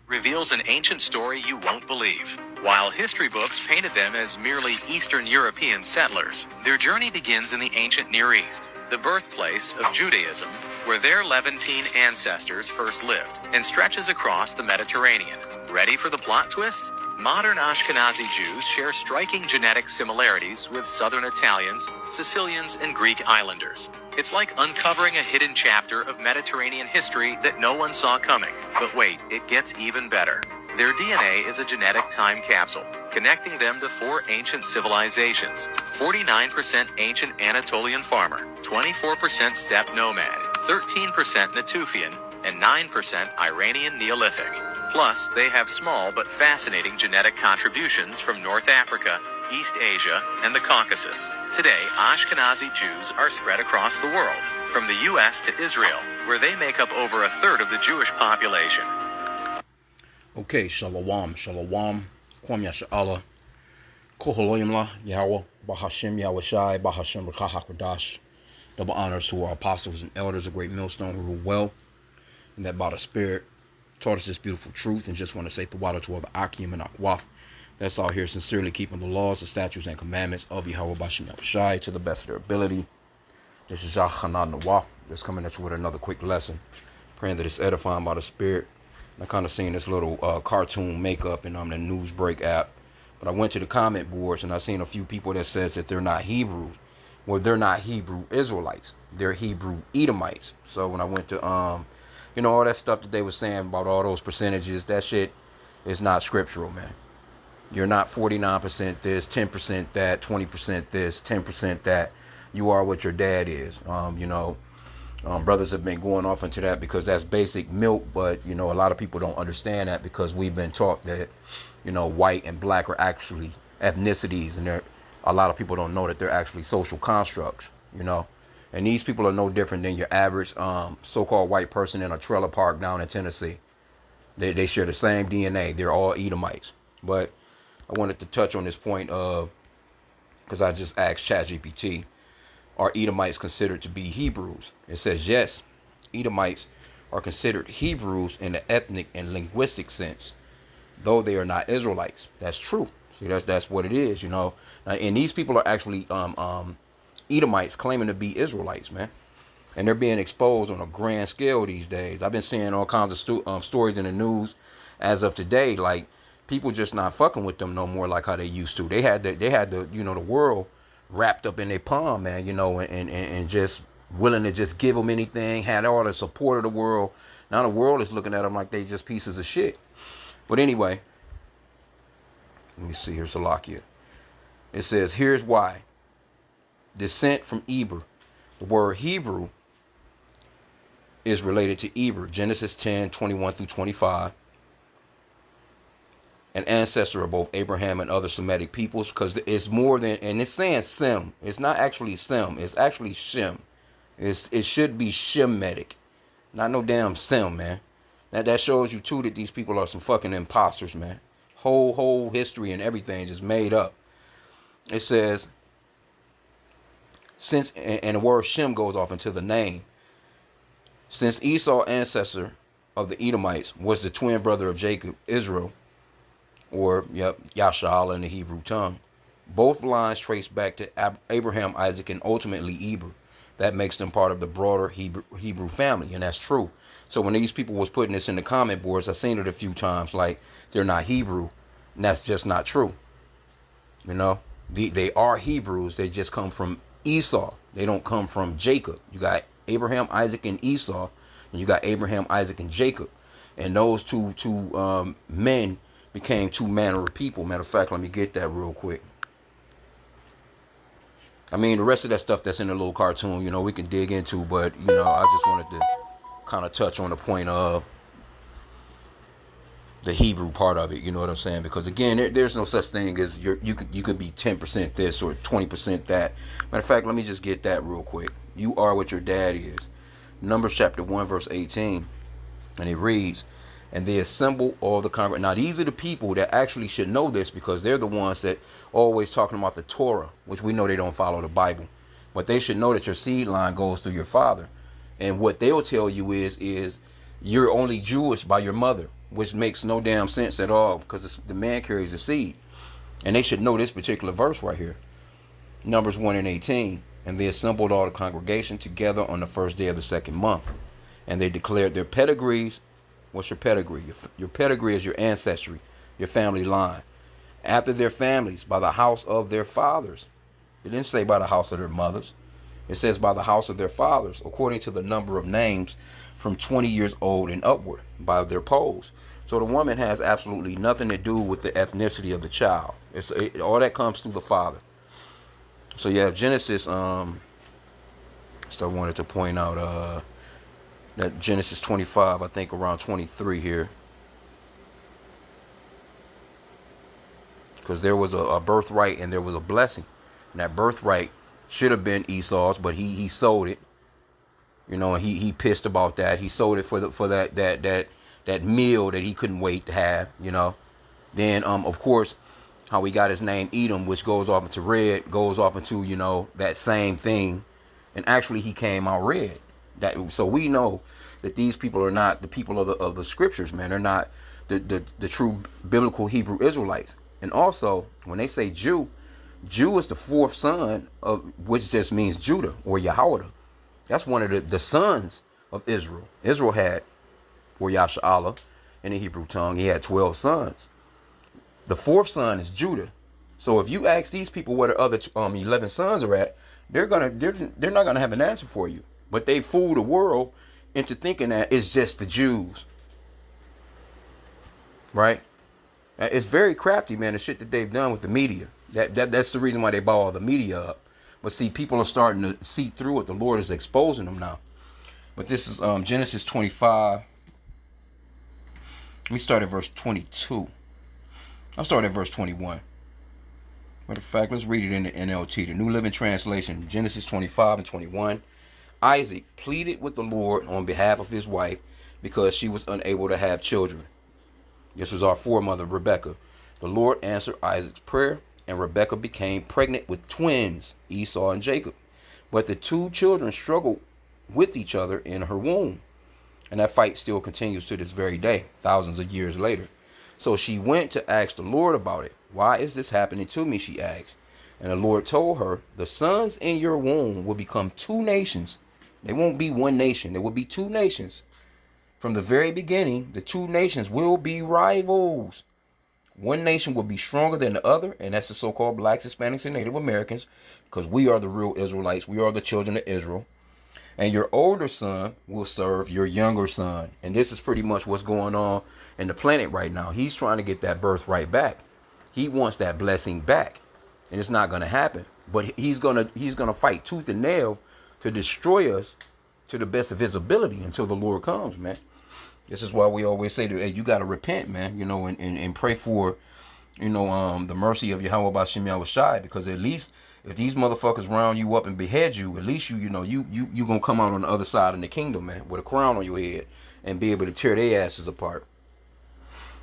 reveals an ancient story you won't believe. While history books painted them as merely Eastern European settlers, their journey begins in the ancient Near East, the birthplace of Judaism, where their Levantine ancestors first lived, and stretches across the Mediterranean. Ready for the plot twist? Modern Ashkenazi Jews share striking genetic similarities with Southern Italians, Sicilians, and Greek islanders. It's like uncovering a hidden chapter of Mediterranean history that no one saw coming. But wait, it gets even better. Their DNA is a genetic time capsule, connecting them to 4 ancient civilizations: 49% ancient Anatolian farmer, 24% steppe nomad, 13% Natufian, and 9% Iranian Neolithic. Plus, they have small but fascinating genetic contributions from North Africa, East Asia, and the Caucasus. Today, Ashkenazi Jews are spread across the world, from the U.S. to Israel, where they make up over a third of the Jewish population. Okay, shalom, shalom, kwam yasha'Allah, koholoyimla, Yahweh, Bahashim, Yahweh Shai, Bahashim, Rakahakwadash. Double honors to our apostles and elders, a great millstone who rule well, and that by the Spirit taught us this beautiful truth. And just want to say the water to all the H.I.M and Akwaf that's all here sincerely keeping the laws, the statutes, and commandments of Yahweh Bashim Yahweh Shai to the best of their ability. This is Yachanan Nawaf, just coming at you with another quick lesson, praying that it's edifying by the Spirit. I kind of seen this little cartoon makeup in the Newsbreak app, but I went to the comment boards and I seen a few people that says that they're not Hebrews. Well, they're not Hebrew Israelites. They're Hebrew Edomites. So when I went to, all that stuff that they were saying about all those percentages, that shit is not scriptural, man. You're not 49% this, 10% that, 20% this, 10% that. You are what your dad is. Brothers have been going off into that because that's basic milk, but a lot of people don't understand that because we've been taught that white and black are actually ethnicities, and a lot of people don't know that they're actually social constructs. And these people are no different than your average so-called white person in a trailer park down in Tennessee. They share the same DNA. They're all Edomites. But I wanted to touch on this point because I just asked ChatGPT, are Edomites considered to be Hebrews? It says yes, Edomites are considered Hebrews in the ethnic and linguistic sense, though they are not Israelites. That's true. See, that's what it is, Now, and these people are actually Edomites claiming to be Israelites, man. And they're being exposed on a grand scale these days. I've been seeing all kinds of stories in the news as of today, like people just not fucking with them no more like how they used to. They had the the world wrapped up in their palm, man, and just willing to just give them anything, had all the support of the world. Now the world is looking at them like they just pieces of shit. But anyway, let me see, here's Salakia. It says, here's why. Descent from Eber. The word Hebrew is related to Eber. Genesis 10:21-25. An ancestor of both Abraham and other Semitic peoples, because it's more than, and it's saying Sem. It's not actually Sem. It's actually Shem. It should be Shemitic, not no damn Sem, man. That shows you too that these people are some fucking imposters, man. Whole history and everything just made up. It says, since, and the word Shem goes off into the name. Since Esau, ancestor of the Edomites, was the twin brother of Jacob, Israel, or Yasha'Allah in the Hebrew tongue, both lines trace back to Abraham, Isaac, and ultimately Eber. That makes them part of the broader Hebrew family, and that's true. So when these people was putting this in the comment boards, I've seen it a few times, like they're not Hebrew, and that's just not true. They are Hebrews. They just come from Esau. They don't come from Jacob. You got Abraham, Isaac, and Esau, and you got Abraham, Isaac, and Jacob, and those two men became two manner of people. Matter of fact, let me get that real quick. I mean, the rest of that stuff that's in the little cartoon, we can dig into, but I just wanted to kind of touch on the point of the Hebrew part of it. You know what I'm saying? Because again, there's no such thing as you could be 10% this or 20% that. Matter of fact, let me just get that real quick. You are what your dad is. Numbers chapter 1 verse 18, and it reads, and they assemble all the congregation. Now, these are the people that actually should know this, because they're the ones that always talking about the Torah, which we know they don't follow the Bible. But they should know that your seed line goes through your father. And what they'll tell you is you're only Jewish by your mother. which makes no damn sense at all because the man carries the seed. And they should know this particular verse right here. Numbers 1:18. And they assembled all the congregation together on the first day of the second month. And they declared their pedigrees. What's your pedigree? Your pedigree is your ancestry, your family line. After their families, by the house of their fathers. It didn't say by the house of their mothers. It says by the house of their fathers, according to the number of names from 20 years old and upward, by their polls. So the woman has absolutely nothing to do with the ethnicity of the child. All that comes through the father. So yeah, Genesis, so I wanted to point out that Genesis 25, I think around 23 here. Because there was a birthright and there was a blessing. And that birthright should have been Esau's, but he sold it. You know, he pissed about that. He sold it for that meal that he couldn't wait to have, you know. Then of course, how he got his name Edom, which goes off into red, goes off into, you know, that same thing. And actually he came out red. So we know that these people are not the people of the scriptures, man. They're not the true biblical Hebrew Israelites. And also, when they say Jew is the fourth son of, which just means Judah or Yahweh. That's one of the sons of Israel. Israel had, or Yasha'Allah in the Hebrew tongue, he had 12 sons. The fourth son is Judah. So if you ask these people where the other 11 sons are at, they're not gonna have an answer for you. But they fool the world into thinking that it's just the Jews, right? It's very crafty, man, the shit that they've done with the media. That's the reason why they bought all the media up. But see, people are starting to see through it. The Lord is exposing them now. But this is Genesis 25. Let me start at verse 22. I'll start at verse 21. Matter of fact, let's read it in the NLT, the New Living Translation, Genesis 25 and 21. Isaac pleaded with the Lord on behalf of his wife because she was unable to have children. This was our foremother, Rebekah. The Lord answered Isaac's prayer, and Rebekah became pregnant with twins, Esau and Jacob. But the two children struggled with each other in her womb. And that fight still continues to this very day, thousands of years later. So she went to ask the Lord about it. Why is this happening to me, she asked. And the Lord told her, the sons in your womb will become two nations. They won't be one nation. There will be two nations. From the very beginning, the two nations will be rivals. One nation will be stronger than the other, and that's the so-called blacks, Hispanics, and Native Americans, because we are the real Israelites. We are the children of Israel. And your older son will serve your younger son. And this is pretty much what's going on in the planet right now. He's trying to get that birthright back. He wants that blessing back. And it's not going to happen. But he's gonna fight tooth and nail to destroy us to the best of his ability until the Lord comes, man. This is why we always say that, hey, you got to repent, man, you know, and pray for, you know, the mercy of Yahweh B'Shem Yahushai, because at least if these motherfuckers round you up and behead you, at least you know, you going to come out on the other side in the kingdom, man, with a crown on your head and be able to tear their asses apart.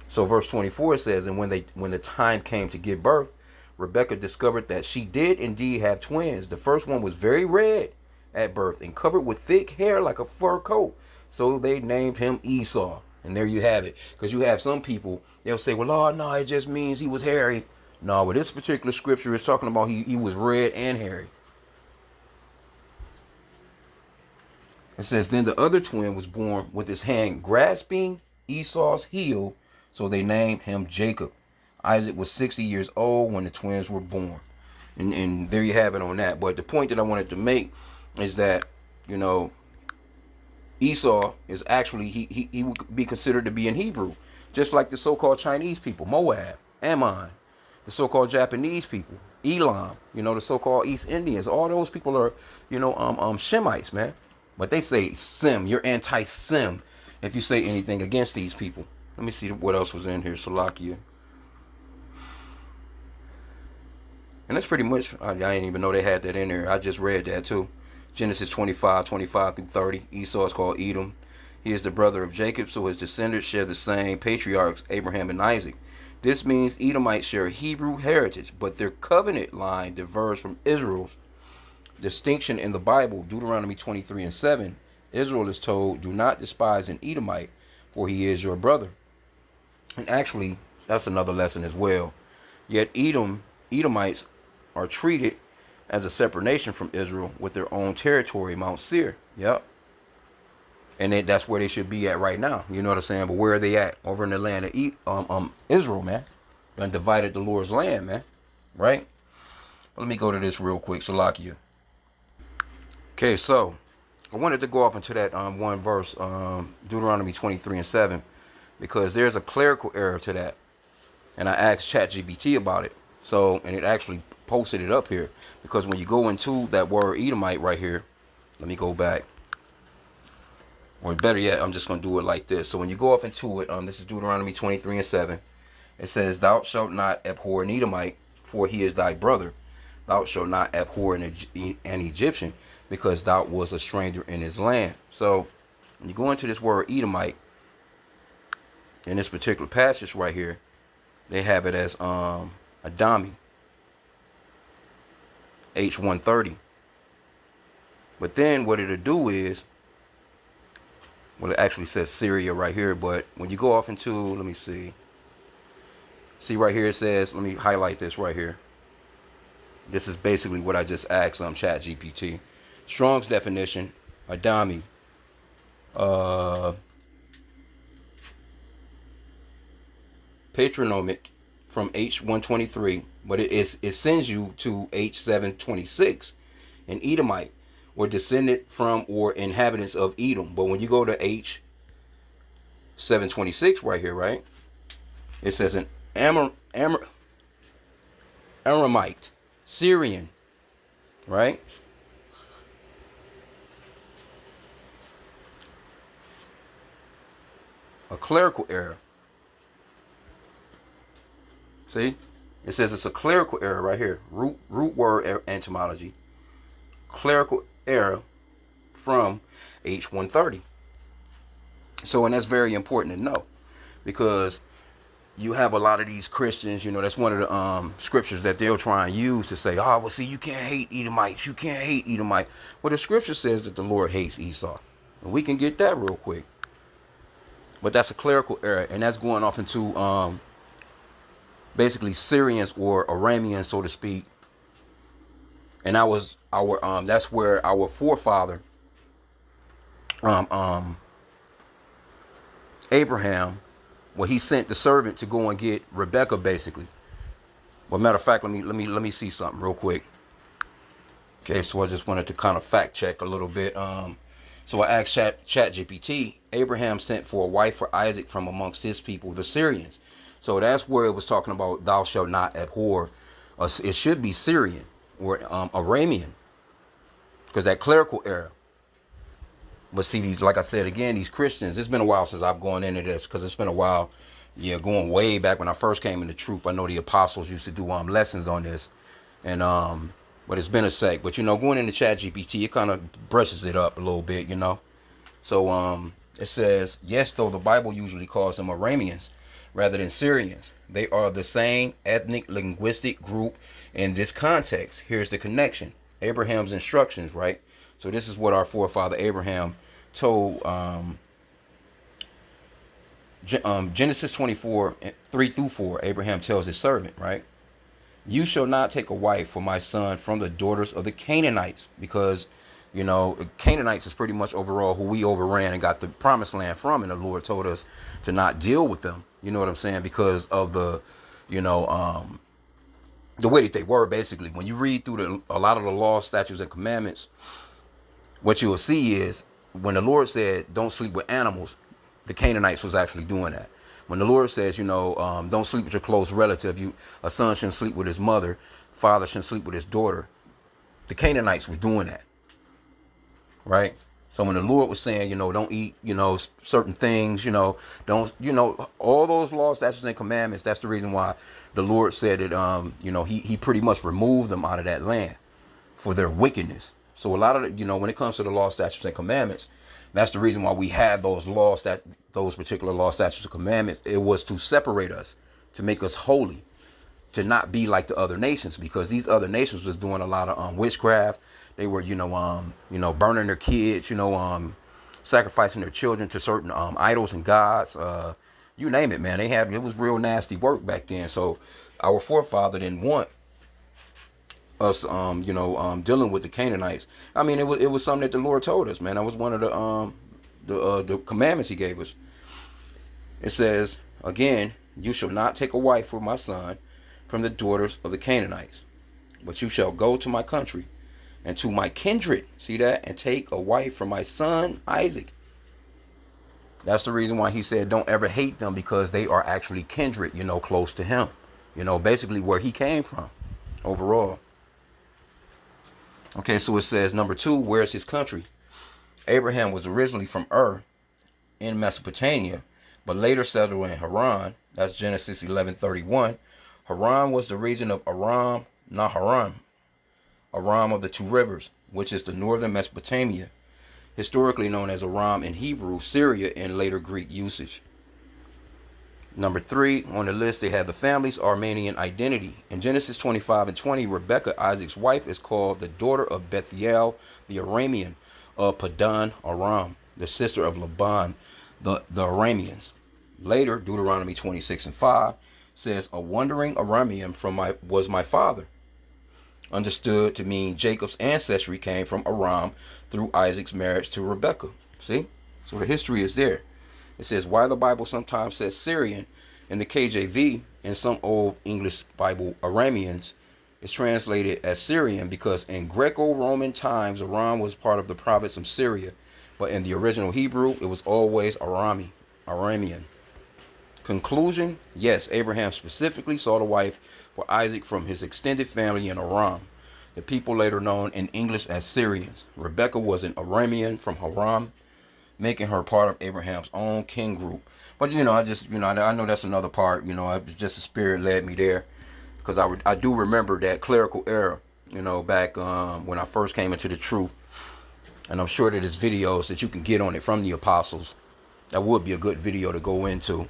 So verse 24 says, and when the time came to give birth, Rebekah discovered that she did indeed have twins. The first one was very red at birth and covered with thick hair like a fur coat. So they named him Esau. And there you have it. Because you have some people, they'll say, well, oh, no, it just means he was hairy. No, but this particular scripture is talking about he was red and hairy. It says, then the other twin was born with his hand grasping Esau's heel. So they named him Jacob. Isaac was 60 years old when the twins were born. And there you have it on that. But the point that I wanted to make is that, you know, Esau is actually, he would be considered to be in Hebrew, just like the so-called Chinese people, Moab, Ammon, the so-called Japanese people, Elam, you know, the so-called East Indians. All those people are, you know, Shemites, man. But they say Sem, you're anti-Sem if you say anything against these people. Let me see what else was in here, Salakia. And that's pretty much, I didn't even know they had that in there. I just read that too. Genesis 25 through 30. Esau is called Edom. He is the brother of Jacob, so his descendants share the same patriarchs, Abraham and Isaac. This means Edomites share Hebrew heritage, but their covenant line diverges from Israel's. Distinction in the Bible, Deuteronomy 23 and 7. Israel is told, do not despise an Edomite, for he is your brother. And actually, that's another lesson as well. Yet Edomites are treated as a separate nation from Israel with their own territory, Mount Seir. Yep. And that's where they should be at right now. You know what I'm saying? But where are they at? Over in the land of Israel, man. And divided the Lord's land, man. Right? Let me go to this real quick. Salakia. Okay, so I wanted to go off into that one verse, Deuteronomy 23:7, because there's a clerical error to that. And I asked ChatGPT about it. So, and it actually posted it up here. Because when you go into that word Edomite right here, let me go back. Or better yet, I'm just going to do it like this. So when you go up into it, this is Deuteronomy 23:7. It says, "Thou shalt not abhor an Edomite, for he is thy brother. Thou shalt not abhor an Egyptian, because thou was a stranger in his land." So when you go into this word Edomite, in this particular passage right here, they have it as Adami, H130. But then what it'll do is, well, it actually says Syria right here, but when you go off into, let me see right here it says, let me highlight this right here. This is basically what I just asked ChatGPT. Strong's definition, Adami, patronymic from H123, but it sends you to H726, an Edomite, or descendant from or inhabitants of Edom. But when you go to H726 right here, right, it says an Aramite, Syrian, right? A clerical error. See? It says it's a clerical error right here. Root word etymology. Clerical error from H130. So, and that's very important to know, because you have a lot of these Christians, you know, that's one of the scriptures that they'll try and use to say, oh, well, see, you can't hate Edomites. You can't hate Edomite. Well, the scripture says that the Lord hates Esau. And we can get that real quick. But that's a clerical error. And that's going off into basically Syrians or Arameans, so to speak. And that was our that's where our forefather Abraham, well, he sent the servant to go and get Rebecca, basically. Well, matter of fact, let me see something real quick. Okay, so I just wanted to kind of fact check a little bit. So I asked ChatGPT, Abraham sent for a wife for Isaac from amongst his people, the Syrians. So that's where it was talking about thou shalt not abhor. It should be Syrian or Aramean, because that clerical error. But see, these, like I said again, these Christians, it's been a while since I've gone into this, because it's been a while, going way back when I first came into truth. I know the apostles used to do lessons on this, and but it's been a sec. But going into ChatGPT, it kind of brushes it up a little bit, So it says, yes, though the Bible usually calls them Arameans rather than Syrians, they are the same ethnic linguistic group in this context. Here's the connection: Abraham's instructions, right? So this is what our forefather Abraham told Genesis 24:3-4. Abraham tells his servant, right? You shall not take a wife for my son from the daughters of the Canaanites, because Canaanites is pretty much overall who we overran and got the promised land from, and the Lord told us to not deal with them. You know what I'm saying? Because of the way that they were. Basically, when you read through a lot of the laws, statutes, and commandments, what you will see is when the Lord said, don't sleep with animals, the Canaanites was actually doing that. When the Lord says, don't sleep with your close relative, a son shouldn't sleep with his mother, father shouldn't sleep with his daughter, the Canaanites were doing that. Right? So when the Lord was saying, don't eat, certain things, don't, all those laws, statutes, and commandments, that's the reason why the Lord said that, he pretty much removed them out of that land for their wickedness. So a lot of when it comes to the law, statutes, and commandments, that's the reason why we had those laws, those particular law, statutes, and commandments. It was to separate us, to make us holy, to not be like the other nations, because these other nations was doing a lot of witchcraft. They were, burning their kids, sacrificing their children to certain idols and gods, you name it, man. It was real nasty work back then. So our forefather didn't want us, dealing with the Canaanites. I mean, it was something that the Lord told us, man. That was one of the commandments He gave us. It says again, you shall not take a wife for my son from the daughters of the Canaanites, but you shall go to my country and to my kindred. See that? And take a wife from my son Isaac. That's the reason why He said don't ever hate them, because they are actually kindred, close to Him. Basically where He came from overall. Okay, so it says number 2, where's his country? Abraham was originally from Ur in Mesopotamia, but later settled in Haran. That's Genesis 11:31. Haran was the region of Aram Naharaim, Aram of the two rivers, which is the northern Mesopotamia, historically known as Aram in Hebrew, Syria in later Greek usage. Number 3 on the list, they have the family's Armenian identity. In Genesis 25:20, Rebekah, Isaac's wife, is called the daughter of Bethuel the Aramean of Padan Aram, the sister of Laban, the Arameans. Later, Deuteronomy 26:5 says, a wandering Aramean was my father, understood to mean Jacob's ancestry came from Aram through Isaac's marriage to Rebekah. See? So the history is there. It says, why the Bible sometimes says Syrian in the KJV, in some old English Bible, Arameans, is translated as Syrian, because in Greco-Roman times, Aram was part of the province of Syria, but in the original Hebrew, it was always Aramean. Conclusion, yes, Abraham specifically sought a wife for Isaac from his extended family in Aram, the people later known in English as Syrians. Rebekah was an Aramean from Haran, making her part of Abraham's own kin group. But I know that's another part. Just the Spirit led me there, because I do remember that clerical error. Back when I first came into the truth, and I'm sure that there's videos that you can get on it from the apostles. That would be a good video to go into.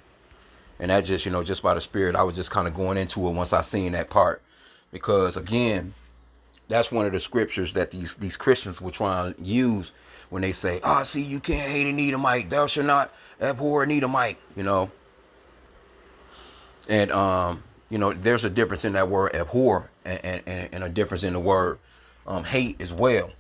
And that just by the Spirit, I was just kind of going into it once I seen that part, because again, that's one of the scriptures that these Christians will try and use when they say, see, you can't hate an Edomite, thou shalt not abhor an Edomite, And, there's a difference in that word abhor and a difference in the word hate as well,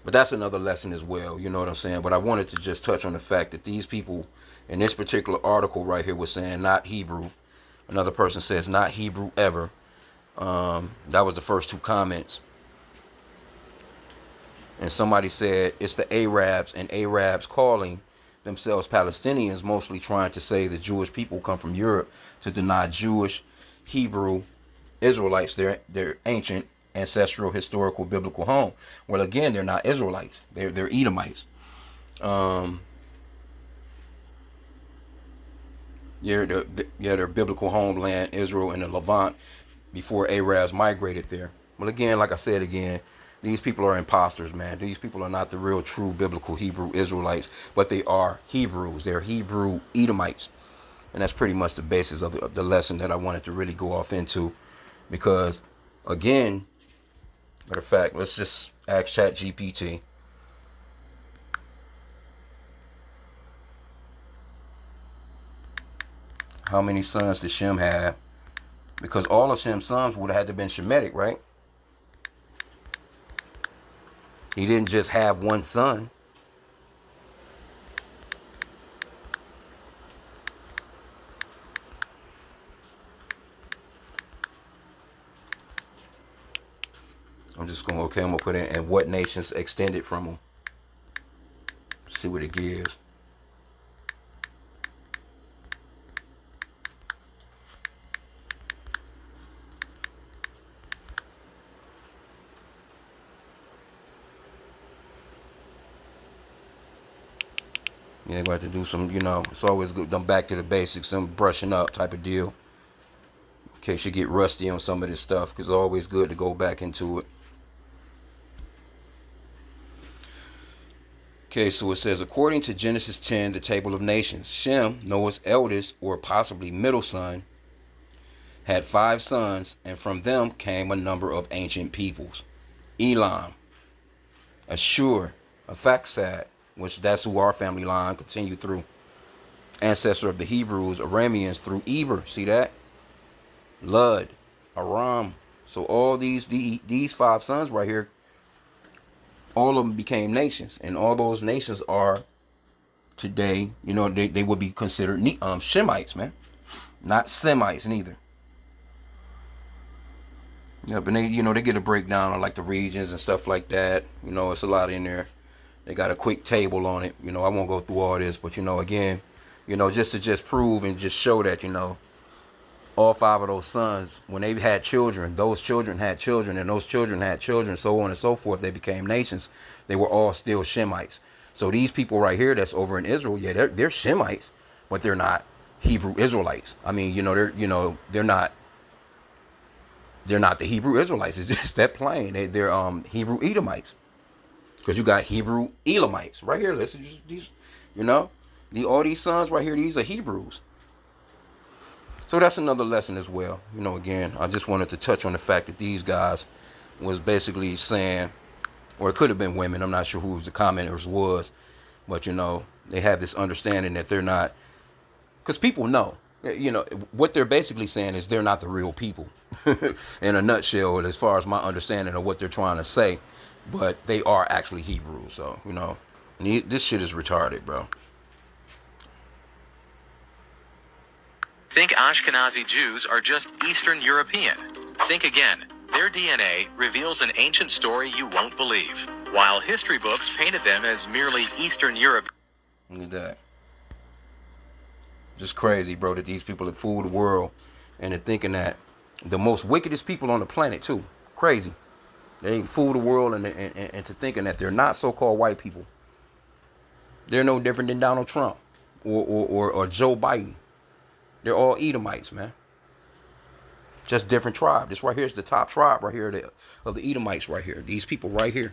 But that's another lesson as well, you know what I'm saying? But I wanted to just touch on the fact that these people in this particular article right here was saying not Hebrew. Another person says not Hebrew ever. That was the first 2 comments. And somebody said it's the Arabs, and Arabs calling themselves Palestinians, mostly trying to say the Jewish people come from Europe to deny Jewish, Hebrew, Israelites their ancient, ancestral, historical, biblical home. Well, again, they're not Israelites. They're Edomites. Their biblical homeland, Israel and the Levant, before Arabs migrated there. Well, again, like I said again, these people are imposters, man. These people are not the real, true biblical Hebrew Israelites, but they are Hebrews. They're Hebrew Edomites. And that's pretty much the basis of the lesson that I wanted to really go off into. Because, again, matter of fact, let's just ask ChatGPT. How many sons did Shem have? Because all of Shem's sons would have had to have been Shemitic, right? He didn't just have one son. I'm going to put in, and what nations extended from him. See what it gives. Yeah, going to have to do some, it's always good. Them back to the basics, some brushing up type of deal. In case you get rusty on some of this stuff, because it's always good to go back into it. Okay, so it says, according to Genesis 10, the Table of Nations, Shem, Noah's eldest or possibly middle son, had 5 sons, and from them came a number of ancient peoples. Elam, Ashur, Arphaxad, which that's who our family line continued through. Ancestor of the Hebrews, Arameans through Eber. See that? Lud, Aram. So all these 5 sons right here, all of them became nations, and all those nations are today, they would be considered Shemites, man, not Semites neither. Yeah, but they get a breakdown on like the regions and stuff like that. It's a lot in there. They got a quick table on it. I won't go through all this, but again, just to prove and just show that, all 5 of those sons, when they had children, those children had children, and those children had children, so on and so forth, they became nations. They were all still Shemites. So these people right here that's over in Israel, yeah, they're Shemites, but they're not Hebrew Israelites. I mean, they're not the Hebrew Israelites. It's just that plain. They're Hebrew Edomites. Because you got Hebrew Elamites right here. Listen, these, all these sons right here, these are Hebrews. So that's another lesson as well. Again, I just wanted to touch on the fact that these guys was basically saying, or it could have been women, I'm not sure who the commenters was, but they have this understanding that they're not, because people know, what they're basically saying is they're not the real people in a nutshell, as far as my understanding of what they're trying to say, but they are actually Hebrews. So, this shit is retarded, bro. Think Ashkenazi Jews are just Eastern European. Think again. Their DNA reveals an ancient story you won't believe, while history books painted them as merely Eastern Europe. Look at that. Just crazy, bro, that these people have fooled the world, and they're thinking that the most wickedest people on the planet, too. Crazy. They fool the world into thinking that they're not so-called white people. They're no different than Donald Trump or Joe Biden. They're all Edomites, man. Just different tribe. This right here is the top tribe right here of the Edomites right here. These people right here.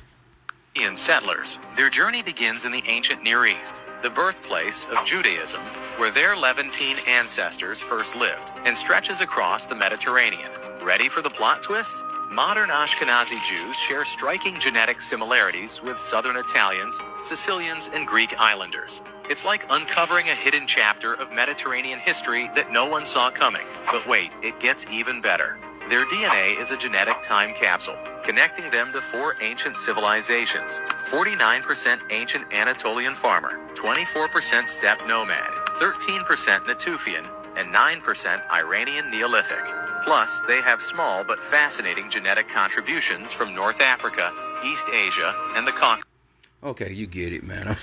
Settlers. Their journey begins in the ancient Near East, the birthplace of Judaism, where their Levantine ancestors first lived, and stretches across the Mediterranean. Ready for the plot twist? Modern Ashkenazi Jews share striking genetic similarities with Southern Italians, Sicilians, and Greek islanders. It's like uncovering a hidden chapter of Mediterranean history that no one saw coming. But wait, it gets even better. Their DNA is a genetic time capsule, connecting them to 4 ancient civilizations: 49% ancient Anatolian farmer, 24% steppe nomad, 13% Natufian, and 9% Iranian Neolithic. Plus, they have small but fascinating genetic contributions from North Africa, East Asia, and the Caucasus. Okay, you get it, man.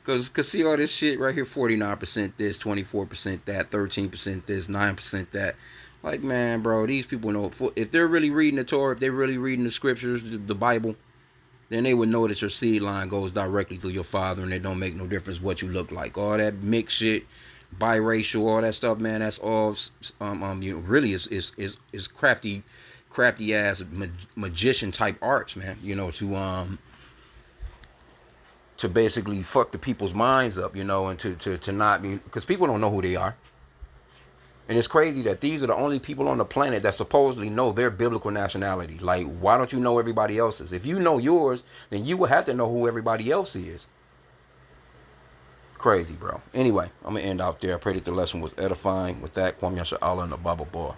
Because see all this shit right here, 49% this, 24% that, 13% this, 9% that. Like, man, bro, these people know, if they're really reading the Torah, if they're really reading the scriptures, the Bible, then they would know that your seed line goes directly to your father, and it don't make no difference what you look like. All that mixed shit, biracial, all that stuff, man, that's all, really is crafty ass magician type arts, man, to basically fuck the people's minds up, and to not be, because people don't know who they are. And it's crazy that these are the only people on the planet that supposedly know their biblical nationality. Like, why don't you know everybody else's? If you know yours, then you would have to know who everybody else is. Crazy, bro. Anyway, I'm going to end out there. I pray that the lesson was edifying. With that, Kwam Yasha Allah and the Baba Boy.